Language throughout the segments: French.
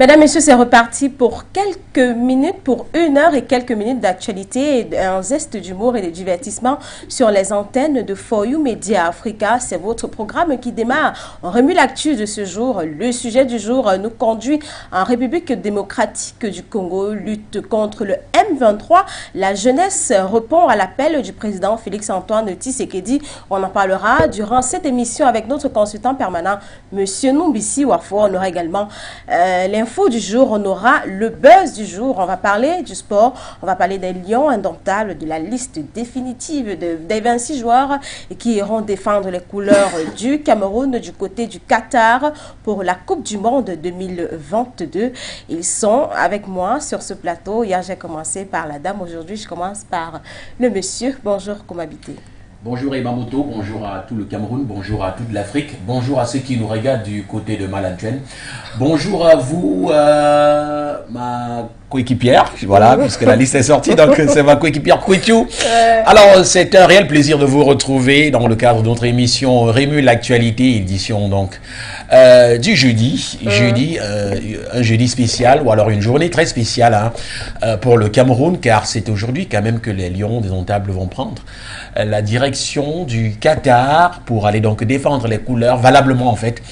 Mesdames, Messieurs, c'est reparti pour quelques minutes, pour 1 heure et quelques minutes d'actualité, un zeste d'humour et de divertissement sur les antennes de For You Media Africa. C'est votre programme qui démarre. On remue l'actu de ce jour. Le sujet du jour nous conduit en République démocratique du Congo, lutte contre le M23. La jeunesse répond à l'appel du président Félix-Antoine Tshisekedi. On en parlera durant cette émission avec notre consultant permanent, Monsieur Numbisi Wafo. On aura également l'info du jour, on aura le buzz du jour, on va parler du sport, on va parler des Lions indomptables, de la liste définitive des 26 joueurs qui iront défendre les couleurs du Cameroun du côté du Qatar pour la Coupe du Monde 2022. Ils sont avec moi sur ce plateau. Hier, j'ai commencé par la dame, aujourd'hui, je commence par le monsieur. Bonjour, comment habitez? Bonjour Imamoto, bonjour à tout le Cameroun, bonjour à toute l'Afrique, bonjour à ceux qui nous regardent du côté de Malantuenne. Bonjour à vous, ma coéquipière, voilà, puisque la liste est sortie, donc c'est ma coéquipière Kouitou. Alors, c'est un réel plaisir de vous retrouver dans le cadre de notre émission Remue l'actualité, édition donc du jeudi, un jeudi spécial, ou alors une journée très spéciale pour le Cameroun, car c'est aujourd'hui quand même que les Lions indomptables vont prendre la direction du Qatar pour aller donc défendre les couleurs, valablement en fait,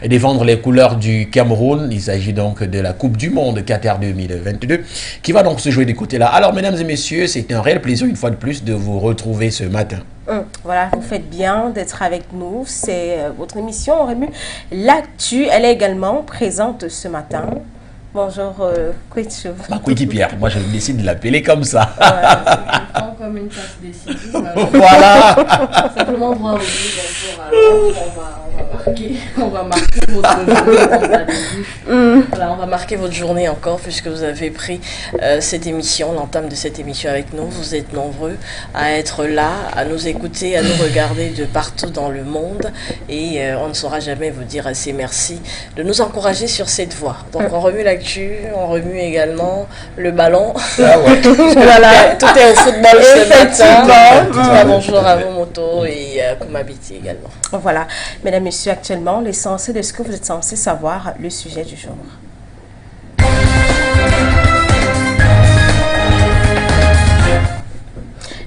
défendre les couleurs du Cameroun. Il s'agit donc de la Coupe du Monde Qatar 2022 qui va donc se jouer du côté-là. Alors mesdames et messieurs, c'est un réel plaisir une fois de plus de vous retrouver ce matin. Voilà, vous faites bien d'être avec nous. C'est votre émission Remue l'actu. Elle est également présente ce matin. Bonjour, Kouitou. Ma coéquipière, moi je décide de l'appeler comme ça. Ouais, comme une tasse décisive. Voilà. Simplement, on va marquer votre journée. Voilà, on va marquer votre journée encore puisque vous avez pris cette émission, l'entame de cette émission avec nous. Vous êtes nombreux à être là, à nous écouter, à nous regarder de partout dans le monde et on ne saura jamais vous dire assez merci de nous encourager sur cette voie. Donc on remue l'actu, on remue également le ballon. Ah ouais. Voilà, Tout est au football ce matin. Effectivement. Bonjour à vous, Moto, et Kumabiti également. Voilà, mesdames, messieurs, actuellement, l'essentiel de ce que vous êtes censés savoir, le sujet du jour.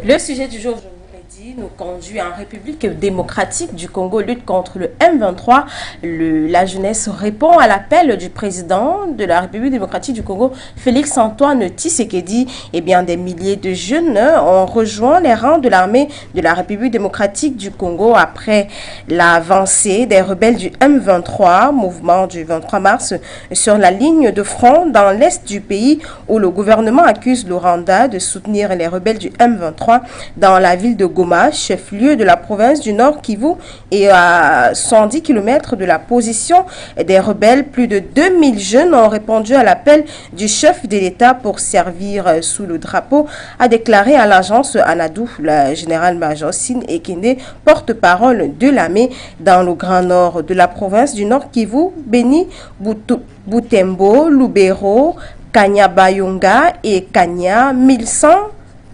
Le sujet du jour, je vous l'ai dit, nous conduit en République démocratique du Congo, lutte contre le M23. La jeunesse répond à l'appel du président de la République démocratique du Congo, Félix-Antoine Tshisekedi. Eh bien, des milliers de jeunes ont rejoint les rangs de l'armée de la République démocratique du Congo après l'avancée des rebelles du M23, mouvement du 23 mars, sur la ligne de front dans l'est du pays où le gouvernement accuse le Rwanda de soutenir les rebelles du M23 dans la ville de Goma, chef-lieu de la province du Nord Kivu, et à 110 km de la position des rebelles. Plus de 2000 jeunes ont répondu à l'appel du chef de l'État pour servir sous le drapeau, a déclaré à l'agence Anadou la général-major Sine Ekende, porte-parole de l'armée dans le grand nord de la province du Nord Kivu. Beni Butembo, Lubero, Kanyabayonga et Kanya,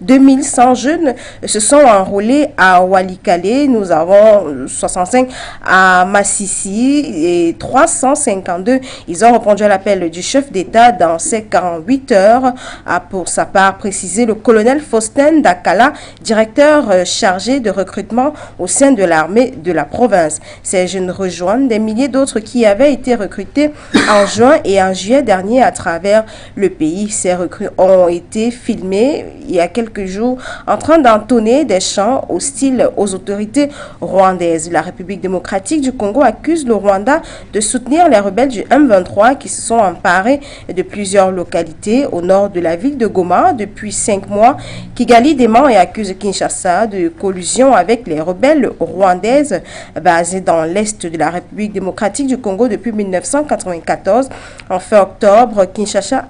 2100 jeunes se sont enrôlés à Walikale. Nous avons 65 à Massissi et 352. Ils ont répondu à l'appel du chef d'État dans ces 48 heures, a pour sa part précisé le colonel Faustin Dakala, directeur chargé de recrutement au sein de l'armée de la province. Ces jeunes rejoignent des milliers d'autres qui avaient été recrutés en juin et en juillet dernier à travers le pays. Ces recrues ont été filmés il y a quelques jours en train d'entonner des chants hostiles aux autorités rwandaises. La République démocratique du Congo accuse le Rwanda de soutenir les rebelles du M23 qui se sont emparés de plusieurs localités au nord de la ville de Goma depuis 5 mois. Kigali dément et accuse Kinshasa de collusion avec les rebelles rwandaises basées dans l'est de la République démocratique du Congo depuis 1994. En fin octobre, Kinshasa,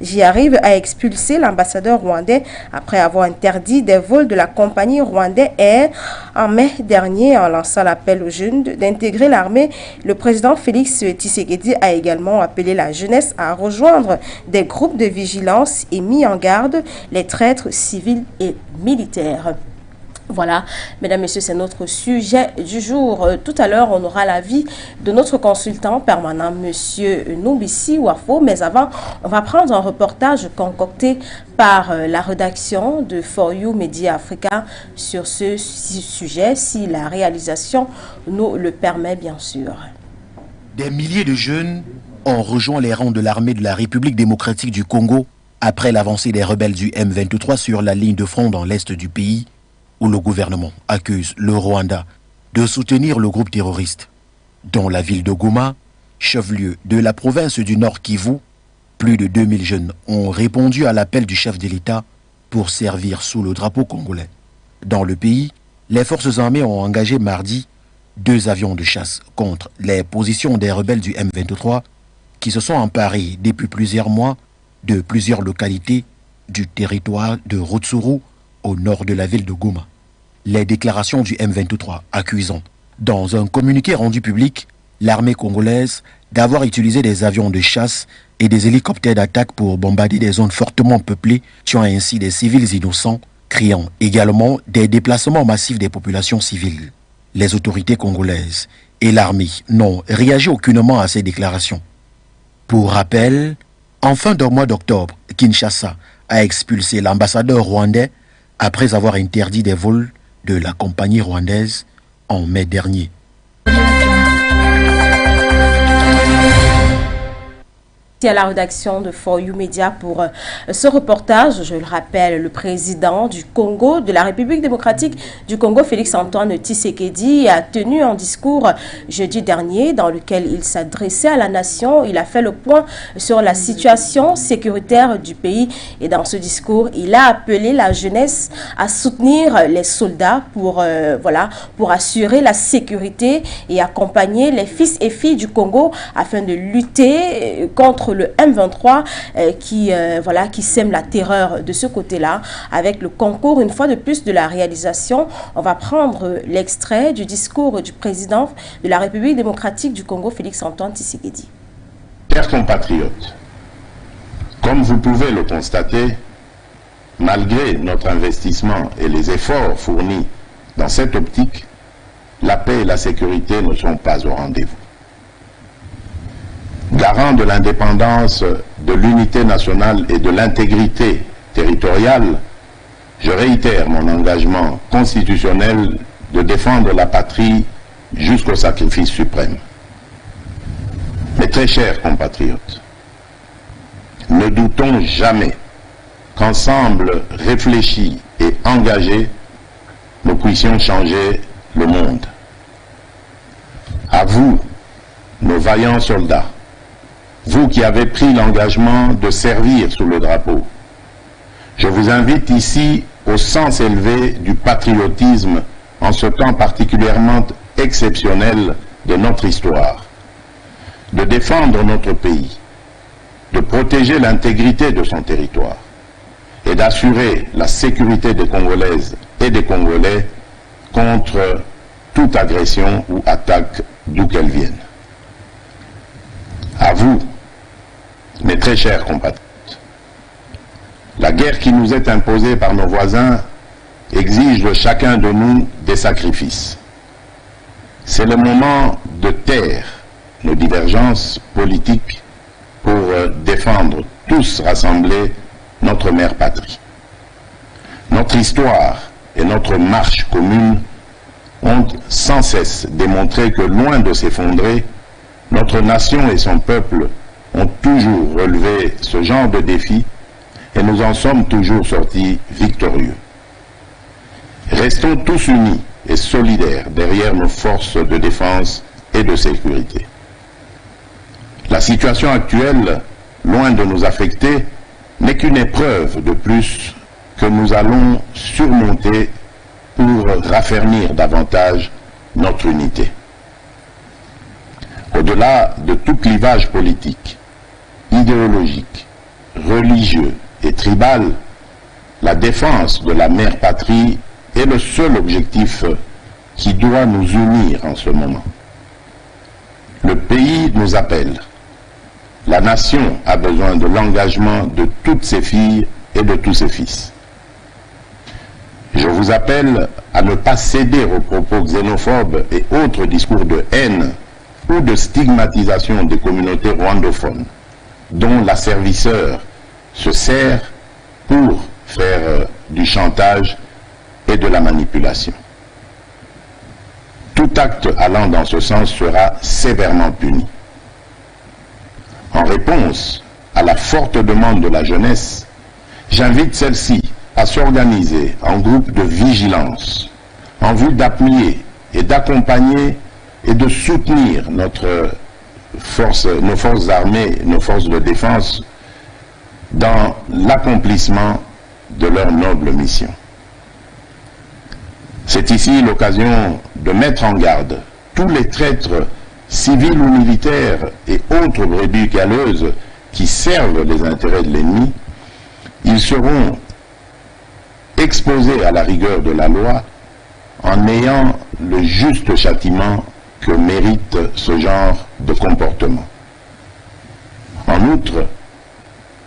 j'y arrive à expulser l'ambassadeur rwandais après avoir interdit des vols de la compagnie Rwandais Air en mai dernier. En lançant l'appel aux jeunes d'intégrer l'armée, le président Félix Tshisekedi a également appelé la jeunesse à rejoindre des groupes de vigilance et mis en garde les traîtres civils et militaires. Voilà, mesdames, messieurs, c'est notre sujet du jour. Tout à l'heure, on aura l'avis de notre consultant permanent, monsieur Noubissi Wafo. Mais avant, on va prendre un reportage concocté par la rédaction de For You Media Africa sur ce sujet, si la réalisation nous le permet, bien sûr. Des milliers de jeunes ont rejoint les rangs de l'armée de la République démocratique du Congo après l'avancée des rebelles du M23 sur la ligne de front dans l'est du pays, où le gouvernement accuse le Rwanda de soutenir le groupe terroriste. Dans la ville de Goma, chef-lieu de la province du Nord Kivu, plus de 2000 jeunes ont répondu à l'appel du chef de l'État pour servir sous le drapeau congolais. Dans le pays, les forces armées ont engagé mardi 2 avions de chasse contre les positions des rebelles du M23 qui se sont emparés depuis plusieurs mois de plusieurs localités du territoire de Rutshuru au nord de la ville de Goma. Les déclarations du M23 accusant, dans un communiqué rendu public, l'armée congolaise d'avoir utilisé des avions de chasse et des hélicoptères d'attaque pour bombarder des zones fortement peuplées, tuant ainsi des civils innocents, créant également des déplacements massifs des populations civiles. Les autorités congolaises et l'armée n'ont réagi aucunement à ces déclarations. Pour rappel, en fin du mois d'octobre, Kinshasa a expulsé l'ambassadeur rwandais après avoir interdit des vols de la compagnie rwandaise en mai dernier. À la rédaction de For You Media pour ce reportage. Je le rappelle, le président du Congo, de la République démocratique du Congo, Félix-Antoine Tshisekedi, a tenu un discours jeudi dernier dans lequel il s'adressait à la nation. Il a fait le point sur la situation sécuritaire du pays et dans ce discours, il a appelé la jeunesse à soutenir les soldats pour assurer la sécurité et accompagner les fils et filles du Congo afin de lutter contre le M23 qui sème la terreur de ce côté-là avec le concours une fois de plus de la réalisation. On va prendre l'extrait du discours du président de la République démocratique du Congo, Félix-Antoine Tshisekedi. Chers compatriotes, comme vous pouvez le constater, malgré notre investissement et les efforts fournis dans cette optique, la paix et la sécurité ne sont pas au rendez-vous. Garant de l'indépendance, de l'unité nationale et de l'intégrité territoriale, je réitère mon engagement constitutionnel de défendre la patrie jusqu'au sacrifice suprême. Mes très chers compatriotes, ne doutons jamais qu'ensemble réfléchis et engagés, nous puissions changer le monde. À vous, nos vaillants soldats, vous qui avez pris l'engagement de servir sous le drapeau, je vous invite ici au sens élevé du patriotisme en ce temps particulièrement exceptionnel de notre histoire, de défendre notre pays, de protéger l'intégrité de son territoire et d'assurer la sécurité des Congolaises et des Congolais contre toute agression ou attaque d'où qu'elle vienne. À vous, mes très chers compatriotes, la guerre qui nous est imposée par nos voisins exige de chacun de nous des sacrifices. C'est le moment de taire nos divergences politiques pour défendre tous rassemblés notre mère patrie. Notre histoire et notre marche commune ont sans cesse démontré que loin de s'effondrer, notre nation et son peuple ont toujours relevé ce genre de défi et nous en sommes toujours sortis victorieux. Restons tous unis et solidaires derrière nos forces de défense et de sécurité. La situation actuelle, loin de nous affecter, n'est qu'une épreuve de plus que nous allons surmonter pour raffermir davantage notre unité. Au-delà de tout clivage politique, idéologique, religieux et tribal, la défense de la mère patrie est le seul objectif qui doit nous unir en ce moment. Le pays nous appelle. La nation a besoin de l'engagement de toutes ses filles et de tous ses fils. Je vous appelle à ne pas céder aux propos xénophobes et autres discours de haine ou de stigmatisation des communautés rwandophones, dont l'asservisseur se sert pour faire du chantage et de la manipulation. Tout acte allant dans ce sens sera sévèrement puni. En réponse à la forte demande de la jeunesse, j'invite celle-ci à s'organiser en groupe de vigilance en vue d'appuyer et d'accompagner et de soutenir nos forces armées, nos forces de défense dans l'accomplissement de leur noble mission. C'est ici l'occasion de mettre en garde tous les traîtres civils ou militaires et autres brebis galeuses qui servent les intérêts de l'ennemi. Ils seront exposés à la rigueur de la loi en ayant le juste châtiment que mérite ce genre de comportement. En outre,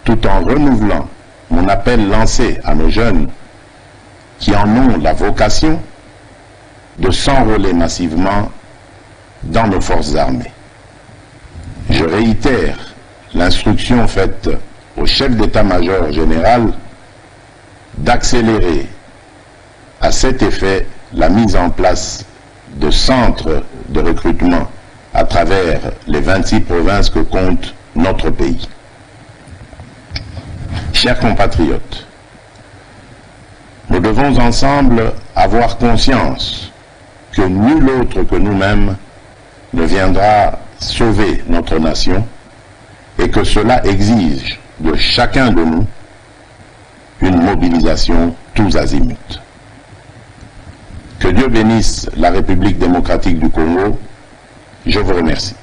tout en renouvelant mon appel lancé à nos jeunes qui en ont la vocation de s'enrôler massivement dans nos forces armées. Je réitère l'instruction faite au chef d'état-major général d'accélérer à cet effet la mise en place de centres de recrutement à travers les 26 provinces que compte notre pays. Chers compatriotes, nous devons ensemble avoir conscience que nul autre que nous-mêmes ne viendra sauver notre nation et que cela exige de chacun de nous une mobilisation tous azimuts. Que Dieu bénisse la République démocratique du Congo. Je vous remercie.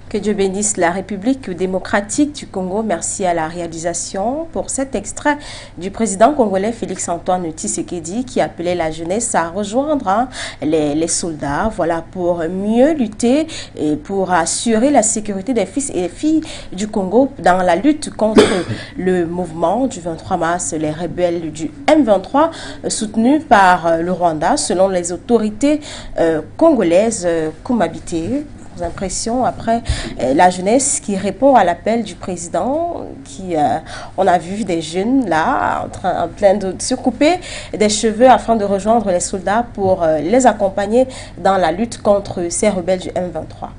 Que Dieu bénisse la République démocratique du Congo. Merci à la réalisation pour cet extrait du président congolais Félix-Antoine Tshisekedi qui appelait la jeunesse à rejoindre les soldats, voilà, pour mieux lutter et pour assurer la sécurité des fils et filles du Congo dans la lutte contre le mouvement du 23 mars, les rebelles du M23 soutenus par le Rwanda selon les autorités congolaises cohabitées. Impressions après la jeunesse qui répond à l'appel du président qui on a vu des jeunes là en train de se couper des cheveux afin de rejoindre les soldats pour les accompagner dans la lutte contre ces rebelles du M23.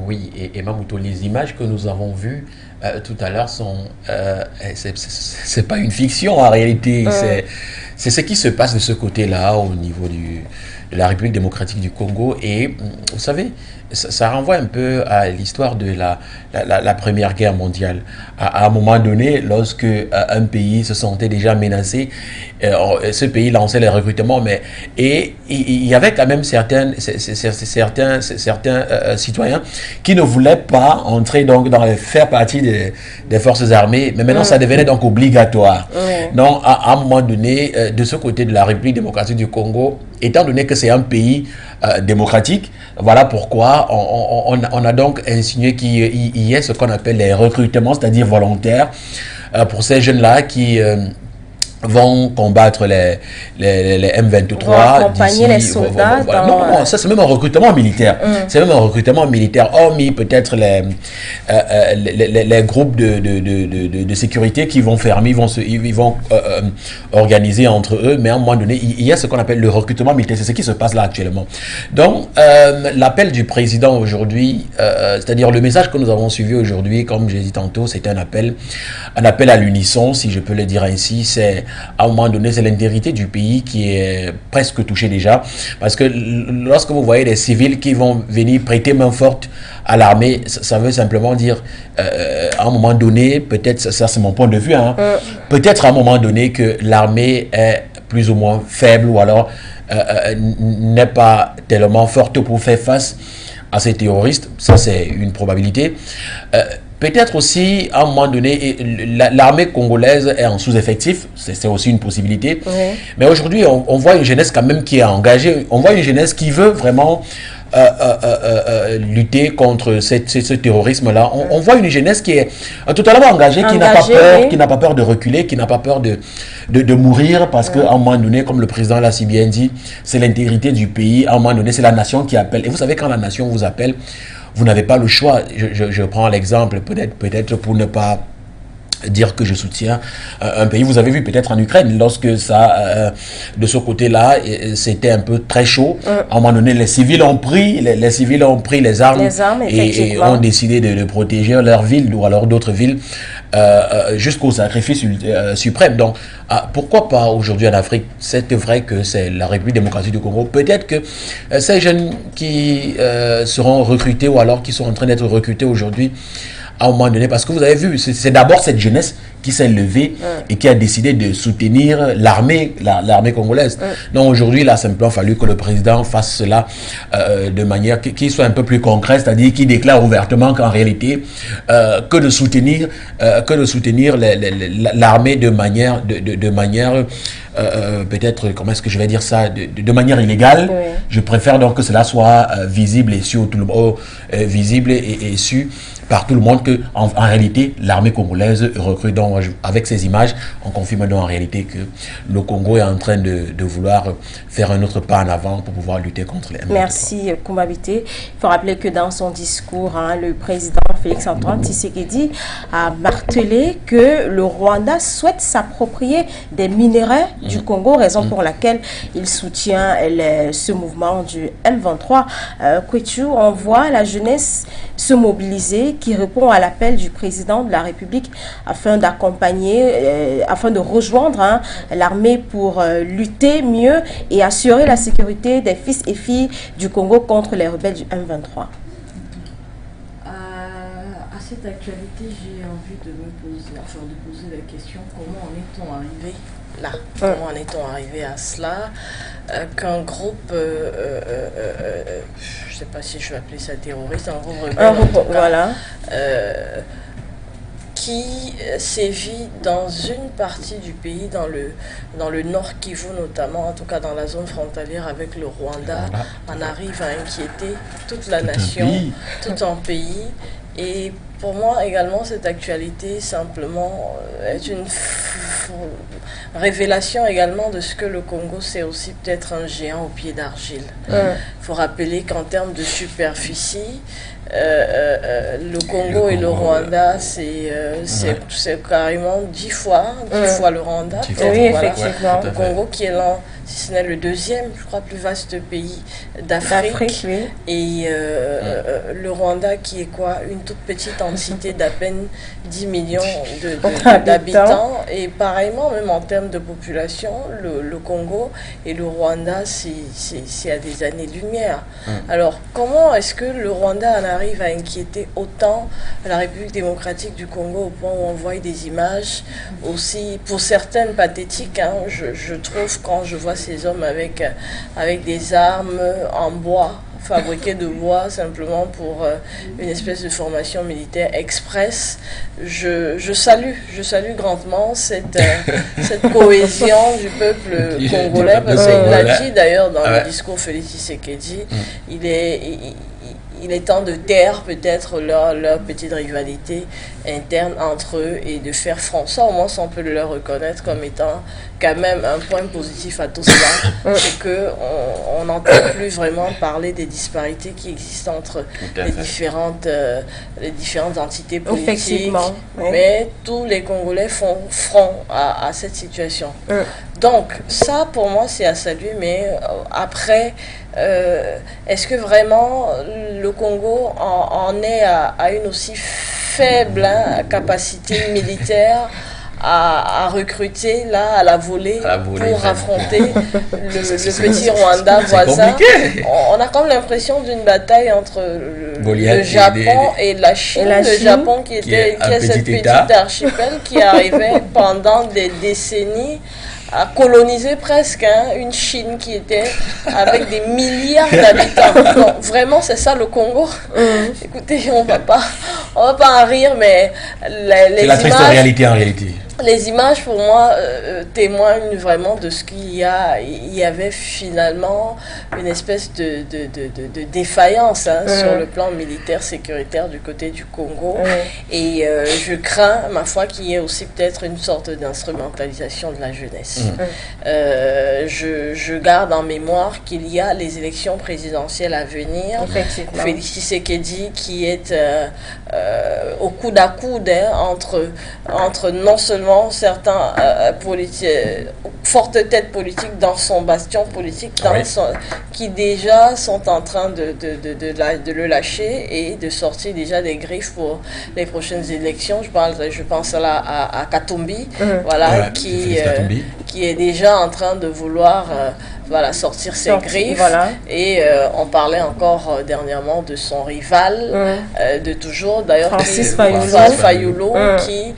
Oui, et Mamouto, les images que nous avons vues tout à l'heure sont c'est pas une fiction en réalité, c'est ce qui se passe de ce côté-là au niveau de la République démocratique du Congo. Et vous savez, ça renvoie un peu à l'histoire de la Première Guerre mondiale. À un moment donné, lorsque un pays se sentait déjà menacé, ce pays lançait les recrutements, et il y avait quand même certains citoyens qui ne voulaient pas entrer donc faire partie des forces armées, mais maintenant ça devenait donc obligatoire. Donc à un moment donné, de ce côté de la République démocratique du Congo, étant donné que c'est un pays démocratique, voilà pourquoi on a donc insinué qu'il y ait ce qu'on appelle les recrutements, c'est-à-dire volontaires, pour ces jeunes-là qui vont combattre les M23, accompagner les soldats. Non, ça c'est même un recrutement militaire. C'est même un recrutement militaire, hormis peut-être les groupes de sécurité qui vont fermer, ils vont organiser entre eux, mais à un moment donné, il y a ce qu'on appelle le recrutement militaire. C'est ce qui se passe là actuellement. Donc, l'appel du président aujourd'hui, c'est-à-dire le message que nous avons suivi aujourd'hui, comme j'ai dit tantôt, c'est un appel à l'unisson, si je peux le dire ainsi. C'est à un moment donné, c'est l'intégrité du pays qui est presque touchée déjà. Parce que lorsque vous voyez des civils qui vont venir prêter main forte à l'armée, ça veut simplement dire, à un moment donné, peut-être, ça c'est mon point de vue, peut-être à un moment donné que l'armée est plus ou moins faible ou alors n'est pas tellement forte pour faire face à ces terroristes. Ça c'est une probabilité. Peut-être aussi, à un moment donné, l'armée congolaise est en sous-effectif, c'est aussi une possibilité. Mais aujourd'hui, on voit une jeunesse quand même qui est engagée, on voit une jeunesse qui veut vraiment lutter contre ce terrorisme-là. On voit une jeunesse qui est totalement engagée, qui n'a pas peur de reculer, qui n'a pas peur de mourir, parce qu'à un moment donné, comme le président l'a si bien dit, c'est l'intégrité du pays. À un moment donné, c'est la nation qui appelle. Et vous savez, quand la nation vous appelle, vous n'avez pas le choix. Je prends l'exemple, peut-être pour ne pas dire que je soutiens un pays. Vous avez vu peut-être en Ukraine, lorsque ça, de ce côté-là, c'était un peu très chaud. À un moment donné, les civils ont pris les armes et ont décidé de protéger leur ville ou alors d'autres villes jusqu'au sacrifice suprême. Donc, pourquoi pas aujourd'hui en Afrique? C'est vrai que c'est la République démocratique du Congo. Peut-être que ces jeunes qui seront recrutés ou alors qui sont en train d'être recrutés aujourd'hui, à un moment donné, parce que vous avez vu, c'est d'abord cette jeunesse qui s'est levée et qui a décidé de soutenir l'armée congolaise. Donc aujourd'hui, il a simplement fallu que le président fasse cela de manière qui soit un peu plus concrète, c'est-à-dire qu'il déclare ouvertement qu'en réalité, que de soutenir l'armée de manière peut-être, comment est-ce que je vais dire ça, de manière illégale. Je préfère donc que cela soit visible et su tout le monde, visible et su par tout le monde que en réalité l'armée congolaise recrute. Donc avec ces images, on confirme donc en réalité que le Congo est en train de vouloir faire un autre pas en avant pour pouvoir lutter contre les M23. Merci Koumbabité. Il faut rappeler que dans son discours, le président Félix-Antoine Tshisekedi a martelé que le Rwanda souhaite s'approprier des minerais du Congo, raison pour laquelle il soutient ce mouvement du M23. Kwetu, on voit la jeunesse se mobiliser, qui répond à l'appel du président de la République afin d'accompagner, afin de rejoindre l'armée pour lutter mieux et assurer la sécurité des fils et filles du Congo contre les rebelles du M23. À cette actualité, j'ai envie de poser la question, comment en est-on arrivé là? Comment en est-on arrivé à cela? Qu'un groupe, je ne sais pas si je vais appeler ça terroriste, un groupe rebelle, voilà, qui sévit dans une partie du pays, dans le nord Kivu notamment, en tout cas dans la zone frontalière avec le Rwanda, en arrive à inquiéter toute la nation, tout un pays. Et pour moi également, cette actualité simplement est une révélation également de ce que le Congo, c'est aussi peut-être un géant au pied d'argile. Il faut rappeler qu'en termes de superficie, le Congo et le Rwanda, c'est carrément 10 fois le Rwanda. Oui, effectivement. Le Congo qui est là, si ce n'est le deuxième, je crois, plus vaste pays d'Afrique. Oui. Et le Rwanda qui est quoi? Une toute petite entité d'à peine 10 millions d'habitants. Et pareillement, même en termes de population, le Congo et le Rwanda, c'est à des années-lumière. Alors, comment est-ce que le Rwanda en arrive à inquiéter autant la République démocratique du Congo au point où on voit des images aussi, pour certaines pathétiques, je trouve, quand je vois ces hommes avec des armes en bois, fabriquées de bois simplement pour une espèce de formation militaire express. Je salue grandement cette cohésion du peuple congolais, parce qu'il l'a dit d'ailleurs dans le discours Félix Tshisekedi, il est temps de taire peut-être leur petite rivalité interne entre eux et de faire front. Ça, au moins, on peut le leur reconnaître comme étant quand même un point positif à tout cela. C'est qu'on n'entend plus vraiment parler des disparités qui existent entre les différentes entités politiques. Effectivement. Mais tous les Congolais font front à cette situation. Donc, ça, pour moi, c'est à saluer. Mais après, est-ce que vraiment le Congo en est à une aussi faible capacité militaire à recruter là à la volée pour affronter le petit Rwanda voisin? On a comme l'impression d'une bataille entre le Japon et la Chine. Le Japon qui est cette petite archipel qui arrivait pendant des décennies à coloniser presque une Chine qui était avec des milliards d'habitants. Donc vraiment, c'est ça le Congo. Écoutez, on va pas en rire, mais les c'est la triste réalité en réalité. les images, pour moi, témoignent vraiment de ce qu'il y a. Il y avait finalement une espèce de défaillance sur le plan militaire, sécuritaire du côté du Congo. Et je crains, ma foi, qu'il y ait aussi peut-être une sorte d'instrumentalisation de la jeunesse. Je garde en mémoire qu'il y a les élections présidentielles à venir. Félix Tshisekedi qui est au coude à coude entre non seulement certains fortes têtes politiques dans son bastion politique, qui déjà sont en train de le lâcher et de sortir déjà des griffes pour les prochaines élections. Je pense là à Katumbi, qui est déjà en train de vouloir sortir ses griffes. Et on parlait encore dernièrement de son rival, de toujours d'ailleurs, Francis Fayulu, qui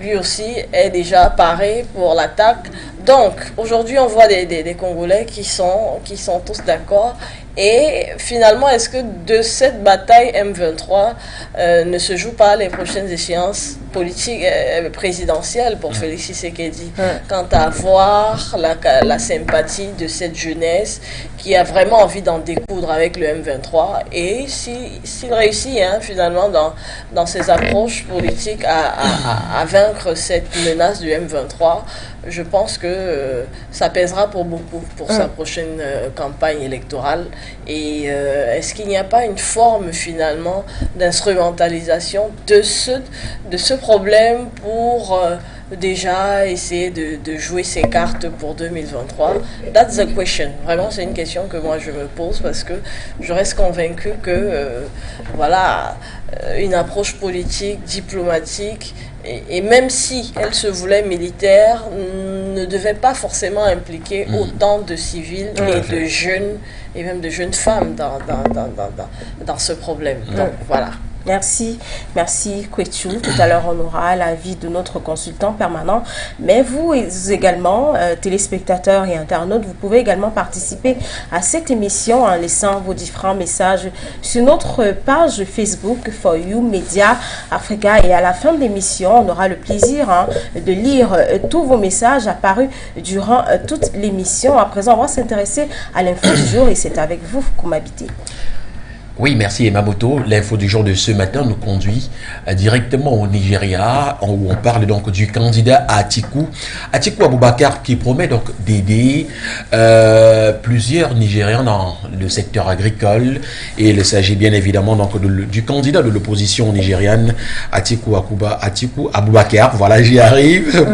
lui aussi est déjà paré pour l'attaque. Donc aujourd'hui on voit des Congolais qui sont tous d'accord. Et finalement, est-ce que de cette bataille M23 ne se jouent pas les prochaines échéances politiques présidentielles pour Félix Tshisekedi, quant à avoir la sympathie de cette jeunesse qui a vraiment envie d'en découdre avec le M23, et s'il réussit finalement dans ses approches politiques à vaincre cette menace du M23, je pense que ça pèsera pour beaucoup pour sa prochaine campagne électorale. Et est-ce qu'il n'y a pas une forme finalement d'instrumentalisation de ce problème pour déjà essayer de jouer ses cartes pour 2023? That's the question. Vraiment, c'est une question que moi je me pose, parce que je reste convaincue que une approche politique, diplomatique, et même si elle se voulait militaire, ne devait pas forcément impliquer autant de civils et de jeunes, et même de jeunes femmes dans ce problème. Donc voilà. Merci Kwechu. Tout à l'heure, on aura l'avis de notre consultant permanent. Mais vous également, téléspectateurs et internautes, vous pouvez également participer à cette émission en laissant vos différents messages sur notre page Facebook For You Media Africa. Et à la fin de l'émission, on aura le plaisir de lire tous vos messages apparus durant toute l'émission. À présent, on va s'intéresser à l'info du jour, et c'est avec vous, Koumabité. Oui, merci Emamoto. L'info du jour de ce matin nous conduit directement au Nigeria, où on parle donc du candidat Atiku Abubakar, qui promet donc d'aider plusieurs Nigérians dans le secteur agricole. Et il s'agit bien évidemment donc du candidat de l'opposition nigériane, Atiku Abubakar, voilà, j'y arrive,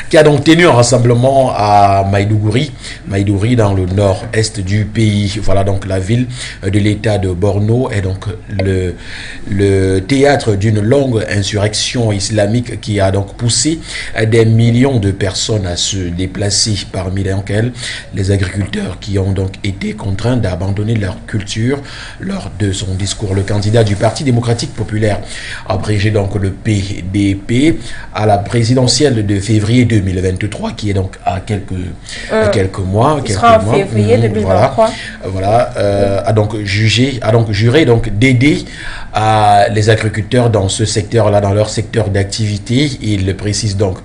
qui a donc tenu un rassemblement à Maïdougouri dans le nord-est du pays. Voilà donc la ville de l'état de Borno est donc le théâtre d'une longue insurrection islamique qui a donc poussé des millions de personnes à se déplacer, parmi lesquels les agriculteurs qui ont donc été contraints d'abandonner leur culture. Lors de son discours, le candidat du Parti démocratique populaire, abrégé donc le PDP, à la présidentielle de février 2023, qui est donc à quelques mois. Il sera en février 2023. A donc juré donc d'aider les agriculteurs dans ce secteur-là, dans leur secteur d'activité. Il le précise donc: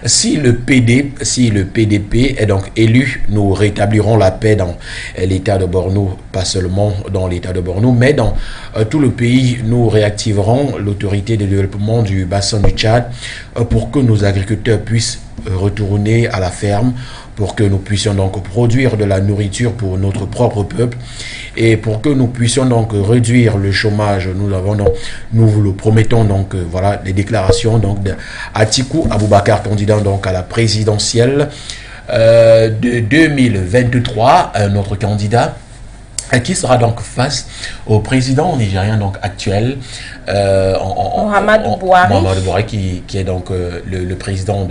si le PDP est donc élu, nous rétablirons la paix dans l'état de Borno, pas seulement dans l'état de Borno, mais dans tout le pays. Nous réactiverons l'autorité de développement du bassin du Tchad pour que nos agriculteurs puissent retourner à la ferme, pour que nous puissions donc produire de la nourriture pour notre propre peuple, et pour que nous puissions donc réduire le chômage. Nous vous le promettons. Donc voilà les déclarations donc d'Atiku Abubakar, candidat donc à la présidentielle de 2023, un autre candidat qui sera donc face au président nigérien donc actuel, Muhammadu Buhari, qui est donc le président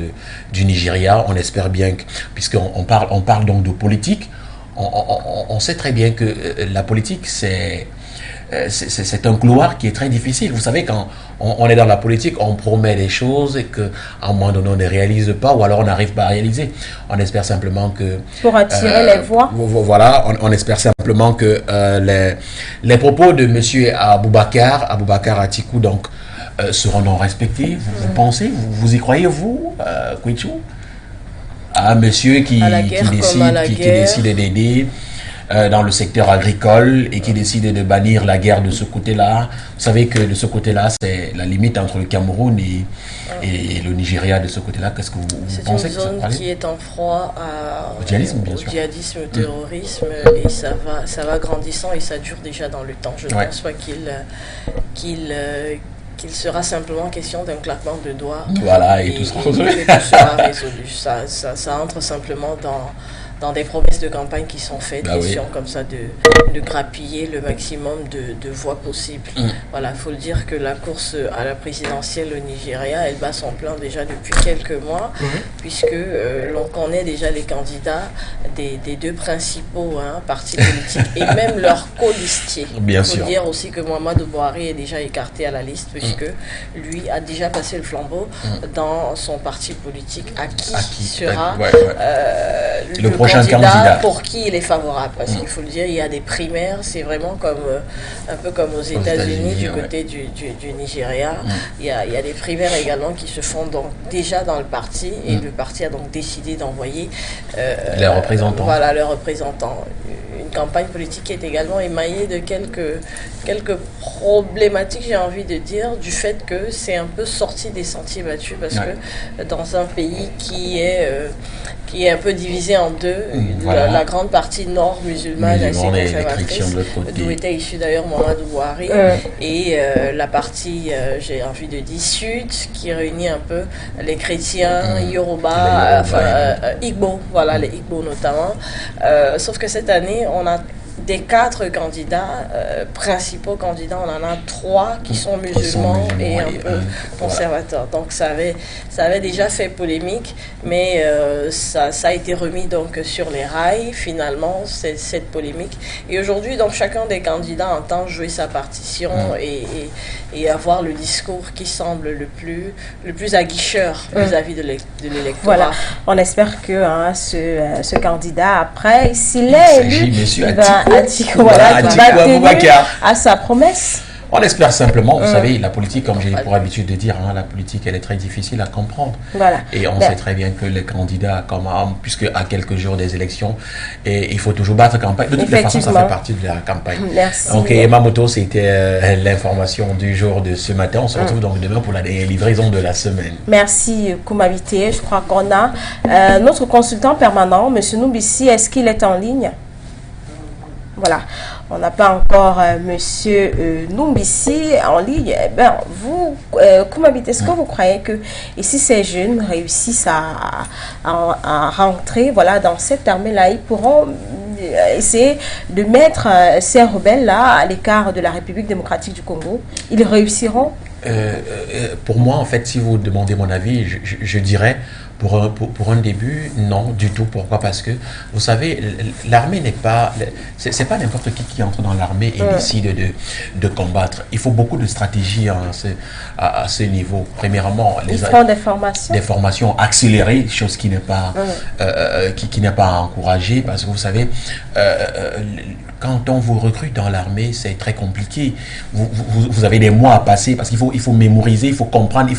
du Nigeria. On espère bien que, puisqu'on parle donc de politique, on sait très bien que la politique c'est un couloir qui est très difficile. Vous savez, quand on est dans la politique, on promet des choses et qu'à un moment donné on ne réalise pas, ou alors on n'arrive pas à réaliser. On espère simplement que... Pour attirer les voix. Voilà, on espère simplement que les propos de M. Abubakar Atiku donc seront non respectés? Vous pensez, vous y croyez, vous, Kwichu? Ah, monsieur qui décide d'aider dans le secteur agricole et qui décide de bannir la guerre de ce côté-là. Vous savez que de ce côté-là, c'est la limite entre le Cameroun et le Nigeria de ce côté-là. Qu'est-ce que vous pensez? C'est une zone qui est en proie au djihadisme, bien sûr. Au djihadisme, au terrorisme, et ça va grandissant et ça dure déjà dans le temps. Je ne pense pas qu'il sera simplement question d'un claquement de doigts. Voilà, et tout sera résolu. Ça entre simplement dans des promesses de campagne qui sont faites, question comme ça de grappiller le maximum de voix possibles. Voilà, il faut le dire que la course à la présidentielle au Nigeria, elle bat son plein déjà depuis quelques mois, puisque l'on connaît déjà les candidats des deux principaux partis politiques et même leurs colistiers. Bien sûr. Il faut dire aussi que Muhammadu Buhari est déjà écarté à la liste, puisque lui a déjà passé le flambeau dans son parti politique, à qui sera le prochain candidat pour qui il est favorable, parce qu'il faut le dire, il y a des primaires, c'est vraiment comme un peu comme aux États-Unis du côté du Nigeria. Il y a des primaires également qui se font donc déjà dans le parti, et le parti a donc décidé d'envoyer les représentants. Voilà, leurs représentants. Une campagne politique qui est également émaillée de quelques problématiques, j'ai envie de dire, du fait que c'est un peu sorti des sentiers battus, parce que dans un pays qui est un peu divisé en deux, la grande partie nord musulmane assez conservatrice, d'où était issu d'ailleurs Muhammadu Buhari, et la partie, j'ai envie de dire, sud, qui réunit un peu les chrétiens, Yoruba, Igbo, voilà, les Igbo notamment. Sauf que cette année, on a des 4 candidats, principaux candidats, on en a 3 qui sont musulmans et un peu conservateurs. Donc ça avait déjà fait polémique, mais ça a été remis donc sur les rails, finalement, cette polémique. Et aujourd'hui, donc chacun des candidats entend jouer sa partition et avoir le discours qui semble le plus aguicheur vis-à-vis de l'électorat. Voilà, on espère que ce candidat, après, s'il est élu, il va tenir à sa promesse. On espère simplement, vous savez, la politique, comme j'ai pour habitude de dire, la politique, elle est très difficile à comprendre. Voilà. Et on sait très bien que les candidats, puisque à quelques jours des élections, il faut toujours battre campagne. De toutes les façons, ça fait partie de la campagne. Merci. Donc, Emma Moto, c'était l'information du jour de ce matin. On se retrouve donc demain pour la livraison de la semaine. Merci, Koumabité. Je crois qu'on a notre consultant permanent, M. Noubissi. Est-ce qu'il est en ligne? Voilà, on n'a pas encore Monsieur Noubissi en ligne. Vous, Koumabité, est-ce que vous croyez que si ces jeunes réussissent à rentrer, voilà, dans cette armée-là, ils pourront essayer de mettre ces rebelles-là à l'écart de la République démocratique du Congo? Ils réussiront? Pour moi, en fait, si vous demandez mon avis, je dirais pour un début, non du tout. Pourquoi? Parce que, vous savez, l'armée n'est pas... C'est pas n'importe qui entre dans l'armée et décide de combattre. Il faut beaucoup de stratégie à ce niveau. Premièrement, ils font des formations. Des formations accélérées, chose qui n'est pas, qui n'est pas encouragée. Parce que, vous savez, quand on vous recrute dans l'armée, c'est très compliqué. Vous avez des mois à passer parce qu'il faut mémoriser, il faut comprendre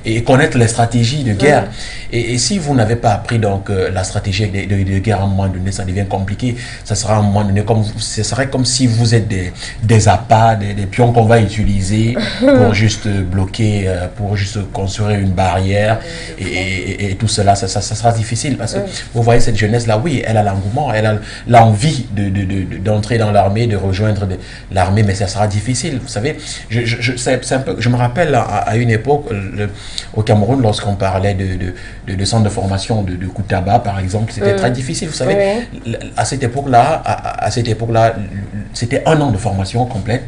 et connaître les stratégies de guerre. Et si vous n'avez pas appris donc la stratégie de guerre, à un moment donné, ça devient compliqué. Ça sera à un moment donné ce serait comme si vous êtes des appâts, des pions qu'on va utiliser pour juste bloquer, pour juste construire une barrière et tout cela. Ça sera difficile parce que vous voyez cette jeunesse là, oui, elle a l'engouement, elle a l'envie d'entrer dans l'armée, de rejoindre l'armée, mais ça sera difficile. Vous savez, je me rappelle à une époque au Cameroun, lorsqu'on parlait de centres de formation de Koutaba, par exemple, c'était très difficile. Vous savez, à cette époque-là, c'était 1 an de formation complète.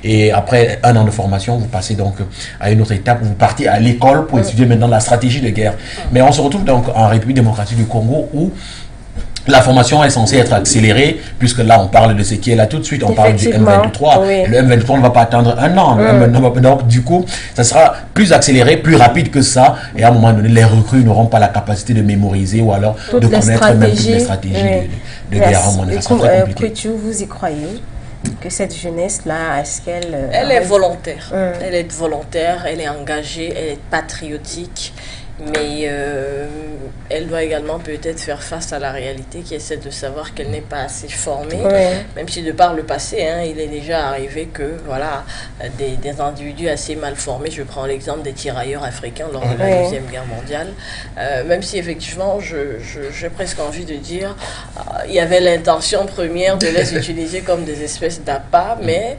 Et après 1 an de formation, vous passez donc à une autre étape, vous partez à l'école pour étudier maintenant la stratégie de guerre. Mais on se retrouve donc en République démocratique du Congo où la formation est censée être accélérée, puisque là, on parle de ce qui est là tout de suite. On parle du M23. Oui. Le M23 ne va pas attendre 1 an. Donc, du coup, ça sera plus accéléré, plus rapide que ça. Et à un moment donné, les recrues n'auront pas la capacité de mémoriser ou alors de connaître même toutes les stratégies de guerre. Ça sera très compliqué. Kwichu, vous y croyez? que cette jeunesse-là, est-ce qu'elle... Elle est volontaire. Elle est volontaire, elle est engagée, elle est patriotique. Mais elle doit également peut-être faire face à la réalité qui essaie de savoir qu'elle n'est pas assez formée. Même si de par le passé, il est déjà arrivé que voilà, des individus assez mal formés, je prends l'exemple des tirailleurs africains lors de la Deuxième Guerre mondiale, même si effectivement, j'ai presque envie de dire, il y avait l'intention première de les utiliser comme des espèces d'appâts, mais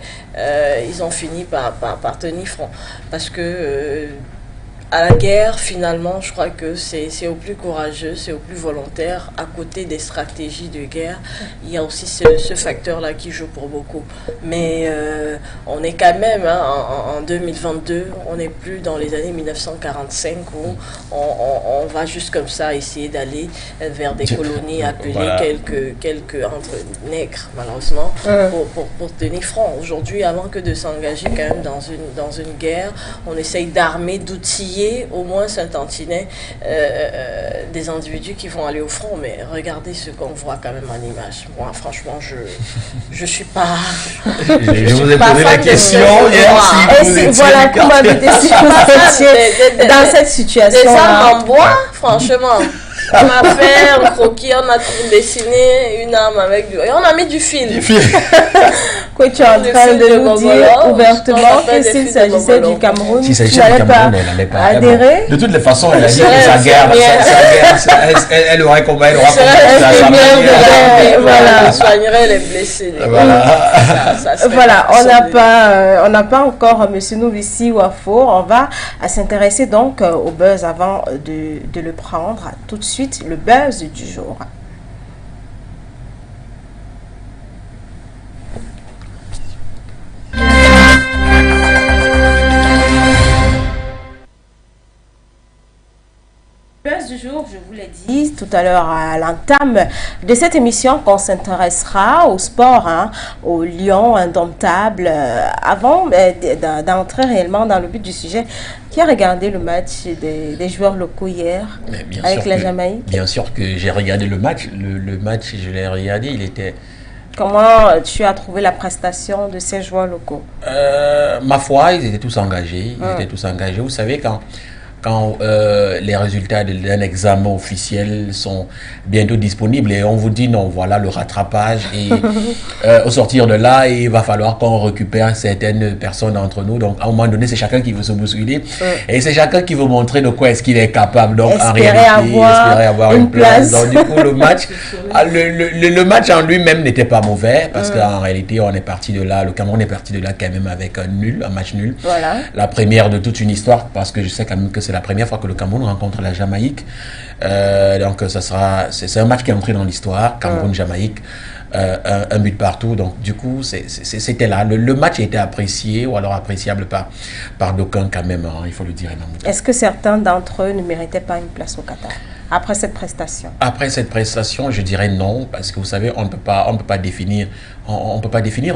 ils ont fini par tenir front. Parce que... à la guerre, finalement, je crois que c'est au plus courageux, c'est au plus volontaire. À côté des stratégies de guerre, il y a aussi ce facteur-là qui joue pour beaucoup. Mais on est quand même, en 2022, on n'est plus dans les années 1945 où on va juste comme ça essayer d'aller vers des colonies appelées quelques entre nègres, malheureusement, pour tenir front. Aujourd'hui, avant que de s'engager quand même dans une guerre, on essaye d'armer, d'outiller au moins Saint-Antinais des individus qui vont aller au front, mais regardez ce qu'on voit quand même en image. Moi, franchement, je suis pas... je vous ai posé la question hier. Voilà, pour m'inviter dans cette situation. Des armes en bois, franchement. On a fait un croquis, on a dessiné une arme avec et on a mis du fil. Quoi, tu es en train de nous dire ouvertement que s'il s'agissait du Cameroun, tu n'allais pas adhérer. De toutes les façons, elle a dit que sa guerre, elle aurait combattu, elle aura combattu. Voilà, soignerait les blessés. Voilà, on n'a pas encore M. Novici Wafo. On va s'intéresser donc au buzz avant de le prendre. Tout de suite, le buzz du jour. Buzz du jour, je vous l'ai dit tout à l'heure à l'entame de cette émission qu'on s'intéressera au sport, au lion indomptable. Avant d'entrer réellement dans le but du sujet, qui a regardé le match des joueurs locaux hier avec la Jamaïque? Bien sûr que j'ai regardé le match. Le match, je l'ai regardé, il était... Comment tu as trouvé la prestation de ces joueurs locaux? Ma foi, ils étaient tous engagés. Vous savez, quand les résultats d'un examen officiel sont bientôt disponibles et on vous dit non, voilà le rattrapage et au sortir de là, il va falloir qu'on récupère certaines personnes d'entre nous. Donc à un moment donné, c'est chacun qui veut se bousculer et c'est chacun qui veut montrer de quoi est-ce qu'il est capable. Donc en réalité, espérer avoir une place. Donc du coup, le match en lui-même n'était pas mauvais parce qu'en réalité, on est parti de là, le Cameroun est parti de là quand même avec un match nul. Voilà. La première de toute une histoire parce que je sais quand même que c'est la première fois que le Cameroun rencontre la Jamaïque. Donc c'est un match qui est entré dans l'histoire, Cameroun-Jamaïque, un but partout. Donc du coup, c'était là. Le match a été apprécié, ou alors appréciable par d'aucuns quand même, il faut le dire. Est-ce que certains d'entre eux ne méritaient pas une place au Qatar après cette prestation? Après cette prestation, je dirais non, parce que vous savez, on ne peut pas définir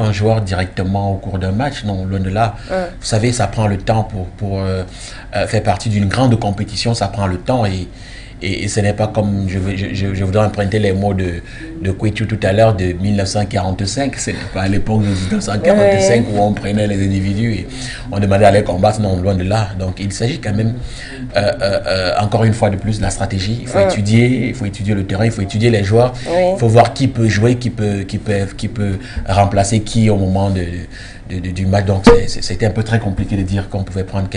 un joueur directement au cours d'un match, non, loin de là. Vous savez, ça prend le temps pour faire partie d'une grande compétition, ça prend le temps et ce n'est pas comme, je voudrais emprunter les mots de Kwetu tout à l'heure, de 1945, ce n'est pas à l'époque de 1945 où on prenait les individus et on demandait à les combattre, non, loin de là. Donc il s'agit quand même, encore une fois de plus, de la stratégie. Il faut étudier le terrain, il faut étudier les joueurs, il faut voir qui peut jouer, qui peut remplacer qui au moment du match. Donc c'était un peu très compliqué de dire qu'on pouvait prendre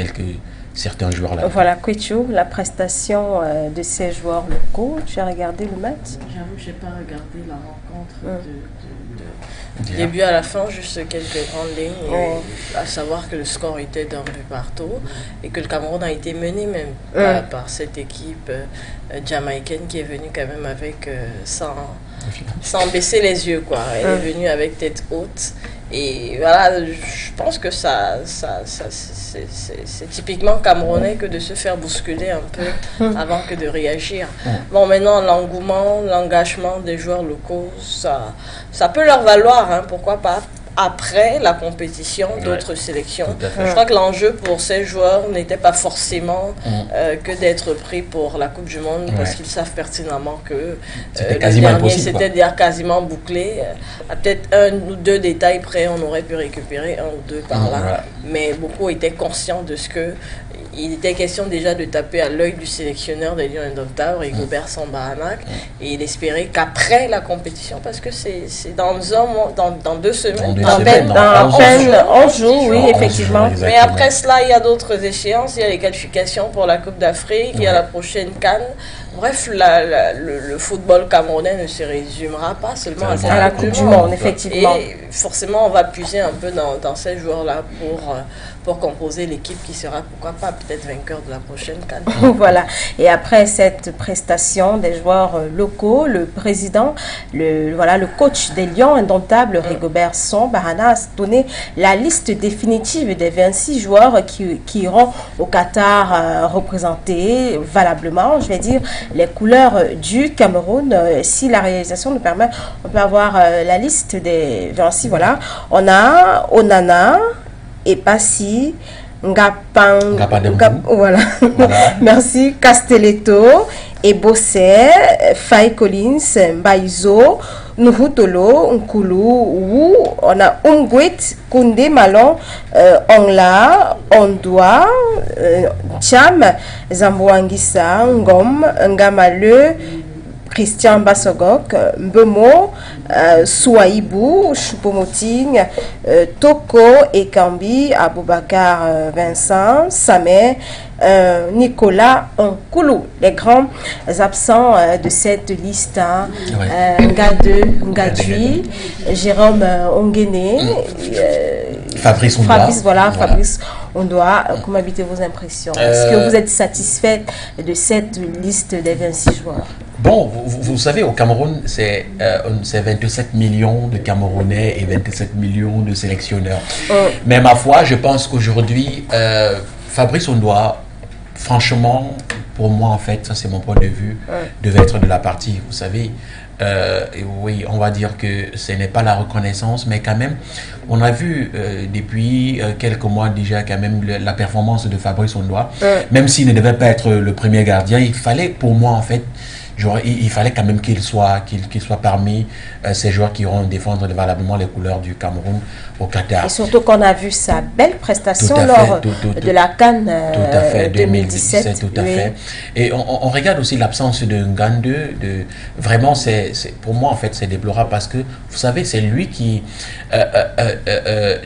certains joueurs là. Voilà, Kwetu, la prestation de ces joueurs locaux, tu as regardé le match? J'avoue que je n'ai pas regardé la rencontre du début à la fin, juste quelques grandes lignes, à savoir que le score était d'un but partout et que le Cameroun a été mené même par cette équipe jamaïcaine qui est venue quand même avec sans baisser les yeux, quoi. Elle est venue avec tête haute. Et voilà, je pense que c'est typiquement camerounais que de se faire bousculer un peu avant que de réagir. Bon, maintenant, l'engouement, l'engagement des joueurs locaux, ça peut leur valoir, pourquoi pas, après la compétition d'autres sélections. Je crois que l'enjeu pour ces joueurs n'était pas forcément que d'être pris pour la Coupe du Monde, parce qu'ils savent pertinemment que c'était quasiment impossible. C'était déjà quasiment bouclé. À peut-être 1 ou 2 détails près, on aurait pu récupérer 1 ou 2 par là. Mais beaucoup étaient conscients de ce que il était question déjà de taper à l'œil du sélectionneur des Lions indomptables, Rigobert Sambaranak, et il espérait qu'après la compétition, parce que c'est dans 2 semaines, dans peine 11 jours, oui, effectivement. Mais après cela, il y a d'autres échéances, il y a les qualifications pour la Coupe d'Afrique, il y a la prochaine CAN. Bref, le football camerounais ne se résumera pas seulement à la Coupe du Monde, effectivement. Et forcément, on va puiser un peu dans ces joueurs-là pour composer l'équipe qui sera, pourquoi pas, peut-être vainqueur de la prochaine CAN. Voilà. Et après cette prestation des joueurs locaux, le président, le coach des Lions indomptables, Rigobert Sambaranak, a donné la liste définitive des 26 joueurs qui iront au Qatar représenter valablement, je vais dire, les couleurs du Cameroun. Si la réalisation nous permet, on peut avoir la liste des 26. Voilà. On a Onana, Epassi, voilà. Merci, Castelletto, Ebosse, Faye Collins, Mbaizo, Nuhutolo, Nkulu, Wu, on a Umgwit, Koundé, Malon, Ongla, Ondwa, Cham, Zambouangissa, Ngom, Ngamale, Christian Bassogok, Mbemo, Souaïbou, Choupo-Moting, Toko Ekambi, Aboubakar Vincent, Samé, Nicolas Nkoulou, les grands absents de cette liste, Ngadui, Jérôme Ongene, Fabrice Ondoa. Comment habitez vos impressions? Est-ce que vous êtes satisfait de cette liste des 26 joueurs? Bon, vous savez, au Cameroun, c'est 27 millions de Camerounais et 27 millions de sélectionneurs. Mais ma foi, je pense qu'aujourd'hui, Fabrice Ondoa, franchement, pour moi, en fait, ça c'est mon point de vue, devait être de la partie. Vous savez, oui, on va dire que ce n'est pas la reconnaissance, mais quand même, on a vu depuis quelques mois déjà quand même la performance de Fabrice Ondoa. Même s'il ne devait pas être le premier gardien, il fallait, pour moi, en fait, il fallait quand même qu'il soit parmi ces joueurs qui iront défendre valablement les couleurs du Cameroun au Qatar. Et surtout qu'on a vu sa belle prestation lors de la CAN 2017. Tout à fait. Et on regarde aussi l'absence de Ngande. Vraiment, pour moi, en fait, c'est déplorable parce que, vous savez, c'est lui qui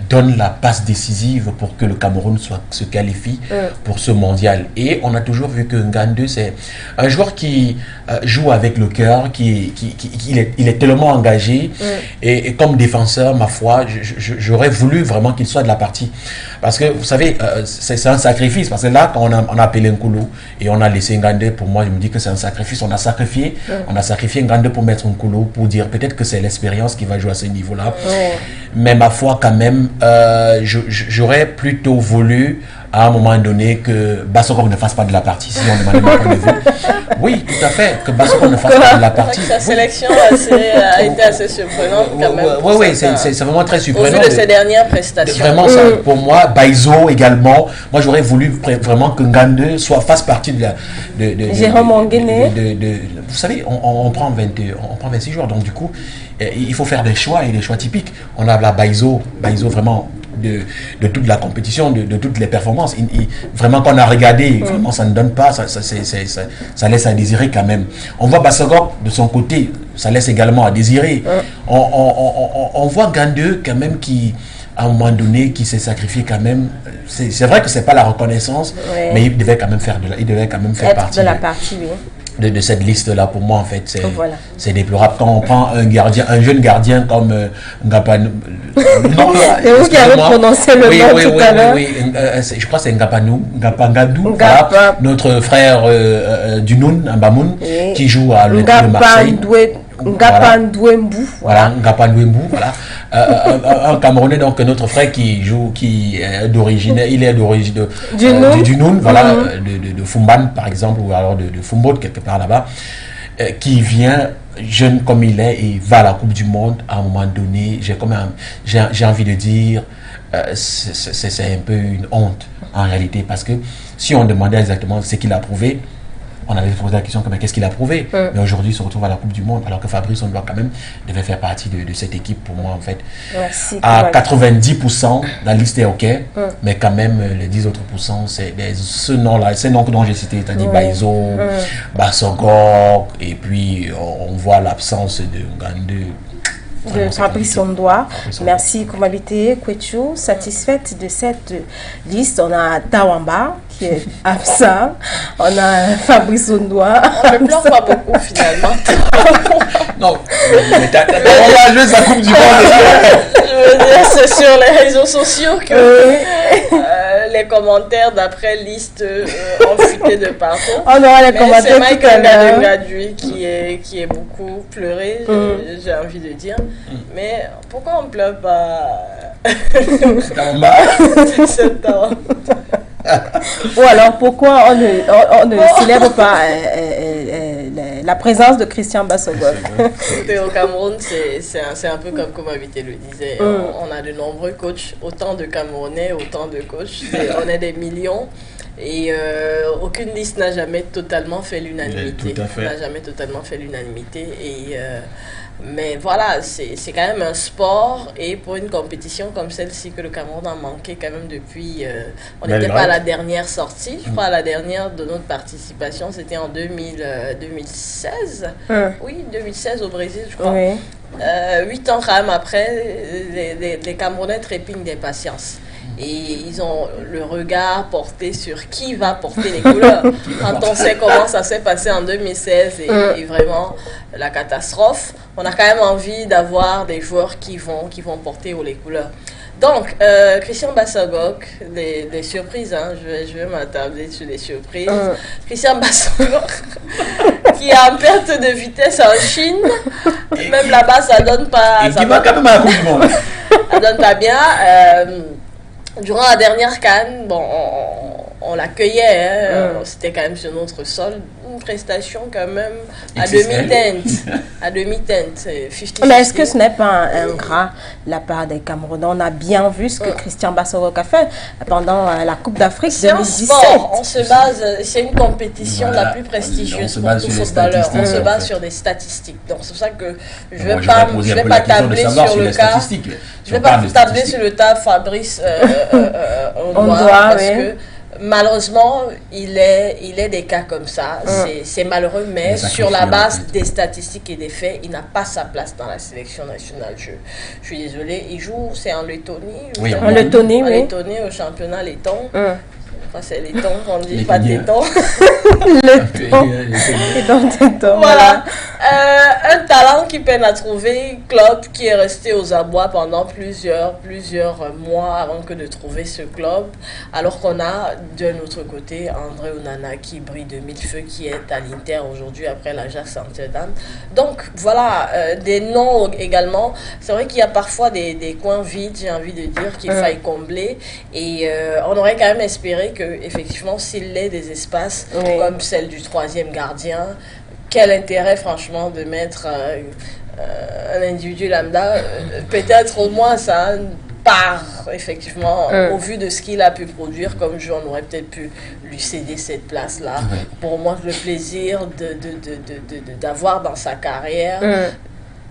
donne la passe décisive pour que le Cameroun se qualifie pour ce mondial. Et on a toujours vu que Ngande, c'est un joueur qui joue avec le cœur, il est tellement engagé. Et comme défenseur, ma foi, j'aurais voulu vraiment qu'il soit de la partie. Parce que, vous savez, c'est un sacrifice. Parce que là, quand on a appelé Nkoulou et on a laissé Ngande, pour moi, je me dis que c'est un sacrifice. On a sacrifié Ngande pour mettre Nkoulou, pour dire peut-être que c'est l'expérience qui va jouer à ce niveau-là. Mais ma foi, quand même, j'aurais plutôt voulu, à un moment donné, que Bassokok ne fasse pas de la partie, si on demande mon point de vue. Oui, tout à fait, que Bassokok ne fasse pas de la partie. Sa sélection a été assez surprenante quand même. Oui, c'est vraiment très surprenant. Au vu de ses dernières prestations. Vraiment, ça, pour moi, Baizo également, moi j'aurais voulu vraiment que Ngande fasse partie de Jérôme Ongene. Vous savez, on prend 26 joueurs, donc du coup, il faut faire des choix et des choix typiques. On a la Baizo vraiment de toute la compétition, de toutes les performances. Vraiment, quand on a regardé, vraiment, ça ne donne pas, ça laisse à désirer quand même. On voit Bassogok de son côté, ça laisse également à désirer. On voit Ngande quand même qui, à un moment donné, qui s'est sacrifié quand même. C'est vrai que c'est pas la reconnaissance, mais il devait quand même faire partie de la partie, oui. De cette liste-là, pour moi, en fait, c'est déplorable. Quand on prend un jeune gardien comme Ngapanou... C'est vous qui avez prononcé le nom tout à l'heure. Oui, je crois que c'est Ngapangadou, notre frère Dunoun, Mbamoun, qui joue à le Marseille. Ngapandouembou. Voilà, Ngapandouembou, voilà. Un Camerounais, donc notre frère qui est d'origine du Noun, voilà, de Fumban par exemple, ou alors de Fumbot, quelque part là-bas. qui vient jeune comme il est et va à la Coupe du Monde, à un moment donné, j'ai envie de dire, c'est un peu une honte en réalité, parce que si on demandait exactement ce qu'il a prouvé, on avait posé la question, mais qu'est-ce qu'il a prouvé? Mais aujourd'hui, il se retrouve à la Coupe du Monde, alors que Fabrice Ondoa, quand même, devait faire partie de cette équipe, pour moi, en fait. Merci, à 90%, la liste est OK, mais quand même, les 10 autres pourcents, c'est ce nom-là, ces noms dont j'ai cité, c'est-à-dire Baïzo, Bassogor, et puis on voit l'absence de Ngandou. De Fabrice Ondoa. Merci Kumabité Kwechu. Satisfaite de cette liste, on a Tawamba qui est absent, on a Fabrice Ondoa. On ne pleure pas beaucoup finalement. Non, mais Tawamba joué sa Coupe du Monde. Je veux dire, c'est sur les réseaux sociaux que les commentaires d'après liste ont fuité de partout. On aura les commentaires tout à l'heure. Gradué qui est beaucoup pleuré, j'ai envie de dire. Mais pourquoi on ne pleure pas? C'est Tawamba. Ou alors pourquoi on ne célèbre pas la présence de Christian Bassogor? Au Cameroun, c'est un peu comme Habité le disait. On a de nombreux coachs, autant de Camerounais, autant de coachs. On est des millions. Et aucune liste n'a jamais totalement fait l'unanimité. N'a jamais totalement fait l'unanimité. Mais voilà, c'est quand même un sport, et pour une compétition comme celle-ci que le Cameroun a manqué quand même depuis... on n'était pas à la dernière sortie, je crois, à la dernière de notre participation, c'était en 2016. Oui, 2016 au Brésil, je crois. Oui. 8 ans quand même après, les Camerounais trépignent d'impatience. Et ils ont le regard porté sur qui va porter les couleurs. Quand on sait comment ça s'est passé en 2016 et vraiment la catastrophe, on a quand même envie d'avoir des joueurs qui vont porter haut les couleurs. Donc, Christian Bassogor, des surprises, hein, je vais m'attarder sur les surprises. Christian Bassogor, qui est en perte de vitesse en Chine, même là-bas ça donne pas... Et qui va quand même à la Coupe du Monde. Ça donne pas bien. Durant la dernière CAN, bon, on l'accueillait, hein, c'était quand même sur notre sol, une prestation quand même à demi-teinte, Mais est-ce que ce n'est pas un gras la part des Camerounais? On a bien vu ce que Christian Bassogor a fait pendant la Coupe d'Afrique 2017. On se base, c'est une compétition la plus prestigieuse pour tout footballeur. On se base sur des statistiques. Donc c'est pour ça que je ne vais pas tabler sur le cas. Je ne vais pas tabler sur le tas Fabrice Ondoa, parce que malheureusement, il est des cas comme ça. C'est malheureux, mais sur la base des statistiques et des faits, il n'a pas sa place dans la sélection nationale. Je suis désolée. Il joue, c'est en Lettonie. Oui, en Lettonie, oui. En Lettonie, au championnat letton. Enfin, c'est les tons qu'on dit, pas des tons. Voilà. Un talent qui peine à trouver, club qui est resté aux abois pendant plusieurs mois avant que de trouver ce club. Alors qu'on a d'un autre côté André Onana qui brille de mille feux, qui est à l'Inter aujourd'hui après l'Ajax Amsterdam. Donc voilà, des noms également. C'est vrai qu'il y a parfois des coins vides, j'ai envie de dire, qu'il faille combler. Et on aurait quand même espéré que effectivement, s'il est des espaces comme celle du troisième gardien, quel intérêt franchement de mettre un individu lambda, peut-être au moins ça part effectivement au vu de ce qu'il a pu produire comme jeu, on aurait peut-être pu lui céder cette place là pour au moins le plaisir d'avoir dans sa carrière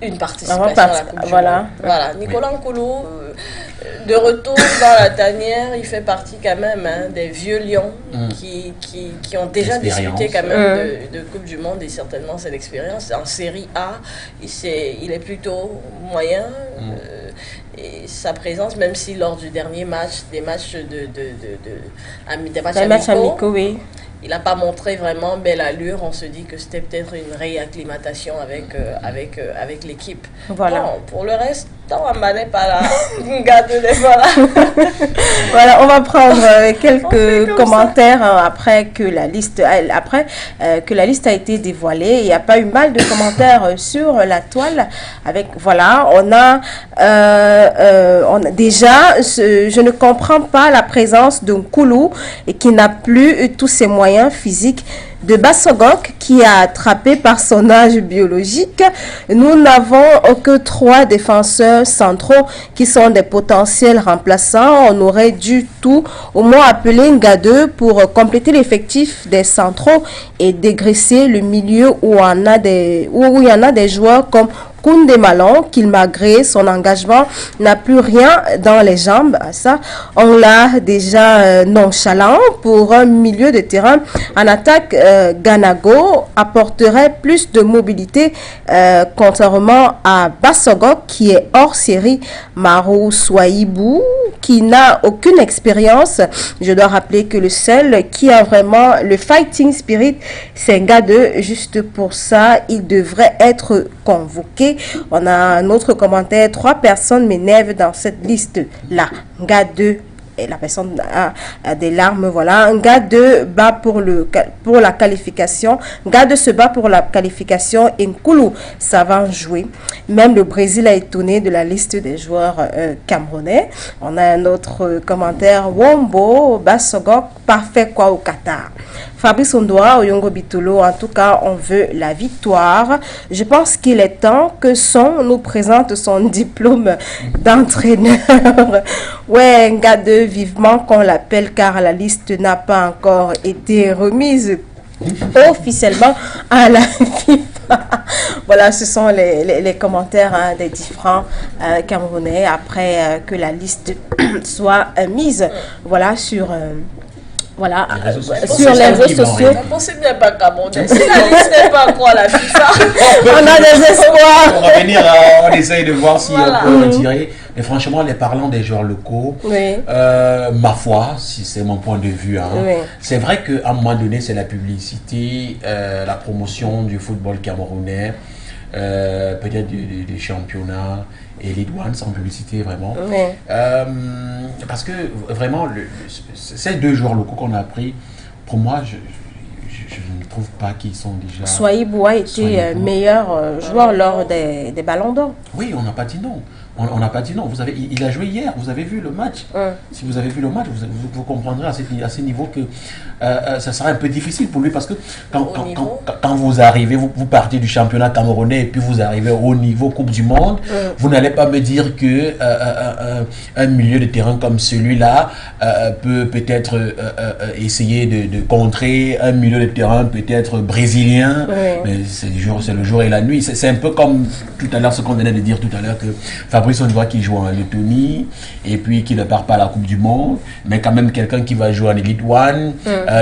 une participation à la Coupe du Monde. Voilà. Nicolas Nkoulou, de retour dans la tanière, il fait partie quand même des vieux lions qui ont déjà discuté quand même de Coupe du Monde, et certainement c'est l'expérience. En Série A, il est plutôt moyen. Et sa présence, même si lors du dernier match, des matchs amicaux, oui. Il n'a pas montré vraiment belle allure. On se dit que c'était peut-être une réacclimatation avec l'équipe. Voilà. Bon, pour le reste, Tawamba n'est pas là. Voilà. Voilà, on va prendre quelques commentaires après que la liste a été dévoilée. Il n'y a pas eu mal de commentaires sur la toile. On a déjà, je ne comprends pas la présence d'un Nkoulou et qui n'a plus tous ses moyens physiques de Bassogok qui a attrapé par son âge biologique. Nous n'avons que 3 défenseurs centraux qui sont des potentiels remplaçants. On aurait dû tout au moins appeler Ngade pour compléter l'effectif des centraux et dégraisser le milieu où il y en a des joueurs comme Koundé Malon, qui malgré son engagement n'a plus rien dans les jambes. Ça, on l'a déjà nonchalant. Pour un milieu de terrain en attaque, Ganago apporterait plus de mobilité contrairement à Bassogok qui est hors série. Marou Souaïbou qui n'a aucune expérience. Je dois rappeler que le seul qui a vraiment le fighting spirit, c'est Ngade. Juste pour ça, il devrait être convoqué. On a un autre commentaire. 3 personnes m'énervent dans cette liste-là. Ngade, et la personne a des larmes, voilà. Ngade bat pour la qualification. Ngade se bat pour la qualification. Nkoulou, ça va jouer. Même le Brésil a étonné de la liste des joueurs camerounais. On a un autre commentaire. Wombo, Bassogok, parfait quoi au Qatar. Fabrice Ondoa, Oyongo Bitolo, en tout cas, on veut la victoire. Je pense qu'il est temps que Son nous présente son diplôme d'entraîneur. Ouais, Ngade, vivement qu'on l'appelle car la liste n'a pas encore été remise officiellement à la FIFA. Voilà, ce sont les commentaires des différents Camerounais après que la liste soit mise voilà, sur les réseaux sociaux. Ne pensez bien pas Camerounais. Si la liste n'est pas encore à la FIFA, on a des espoirs. On va venir, on essaye de voir si on peut retirer. Mais franchement, les parlant des joueurs locaux, ma foi, si c'est mon point de vue, c'est vrai qu'à un moment donné, c'est la publicité, la promotion du football camerounais, peut-être des championnats et les douanes sans publicité vraiment. Parce que vraiment, ces 2 joueurs locaux qu'on a pris, pour moi, je ne trouve pas qu'ils sont déjà... Souaïbou a été meilleur joueur lors des Ballons d'Or. Oui, on n'a pas dit non. On n'a pas dit non. Il a joué hier, vous avez vu le match. Si vous avez vu le match, vous comprendrez à ce niveau que ça sera un peu difficile pour lui parce que quand vous arrivez, vous partez du championnat camerounais et puis vous arrivez au niveau Coupe du Monde, vous n'allez pas me dire que un milieu de terrain comme celui-là peut peut-être essayer de contrer un milieu de terrain peut-être brésilien. Mais c'est le jour et la nuit. C'est un peu comme tout à l'heure, ce qu'on venait de dire tout à l'heure que Fabrice Ondoa qui joue en Lettonie et puis qui ne part pas à la Coupe du Monde, mais quand même quelqu'un qui va jouer en Elite One,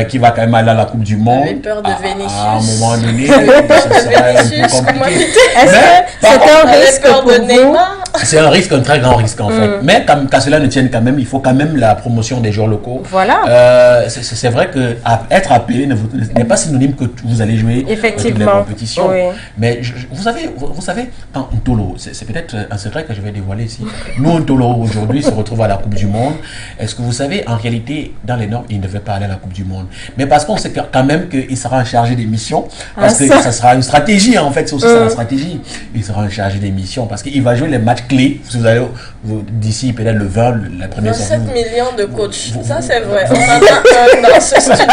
qui va quand même aller à la Coupe du Monde. J'avais peur de Vinicius. À un moment donné, ça serait un peu compliqué. Est-ce que c'est un risque pour vous? C'est un risque, un très grand risque en fait. Mais qu'à cela ne tienne quand même, il faut quand même la promotion des joueurs locaux. Voilà. C'est vrai que être appelé n'est pas synonyme que vous allez jouer toutes les compétitions. Mais vous savez, quand Ntolo, c'est peut-être un secret que je vais dévoiler ici. Nous, Ntolo aujourd'hui se retrouve à la Coupe du Monde. Est-ce que vous savez, en réalité, dans les normes, il ne devait pas aller à la Coupe du Monde. Mais parce qu'on sait quand même qu'il sera en chargé des missions, parce que ça sera une stratégie en fait, c'est aussi ça la stratégie. Il sera en chargé des missions parce qu'il va jouer les matchs clés. Vous allez d'ici peut-être le 20, la première 27 millions de coachs. Ça c'est vrai. On en a un dans ce studio.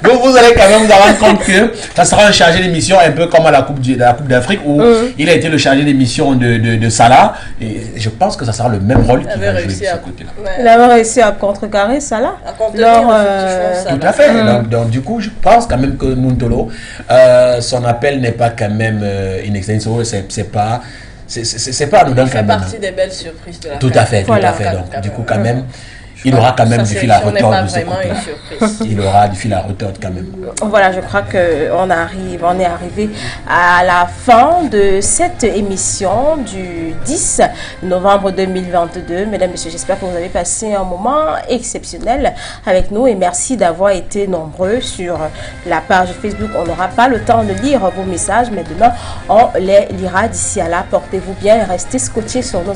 Donc vous allez quand même vous rendre compte que ça sera un chargé d'émission un peu comme à la Coupe d'Afrique où il a été le chargé d'émission de Salah et je pense que ça sera le même rôle qu'il va jouer de ce côté-là. Il avait réussi à contrecarrer Salah. Tout à fait. Donc du coup je pense quand même que Ntolo, son appel n'est pas quand même inextenso, c'est pas anodin. Il fait partie des belles surprises de la Tout à fait. Donc du coup quand même il aura quand même du fil à retordre de ce côté. Il aura du fil à retordre quand même. Voilà, je crois qu'on est arrivé à la fin de cette émission du 10 novembre 2022. Mesdames, Messieurs, j'espère que vous avez passé un moment exceptionnel avec nous et merci d'avoir été nombreux sur la page Facebook. On n'aura pas le temps de lire vos messages, mais demain, on les lira. D'ici à là, portez-vous bien et restez scotchés sur nos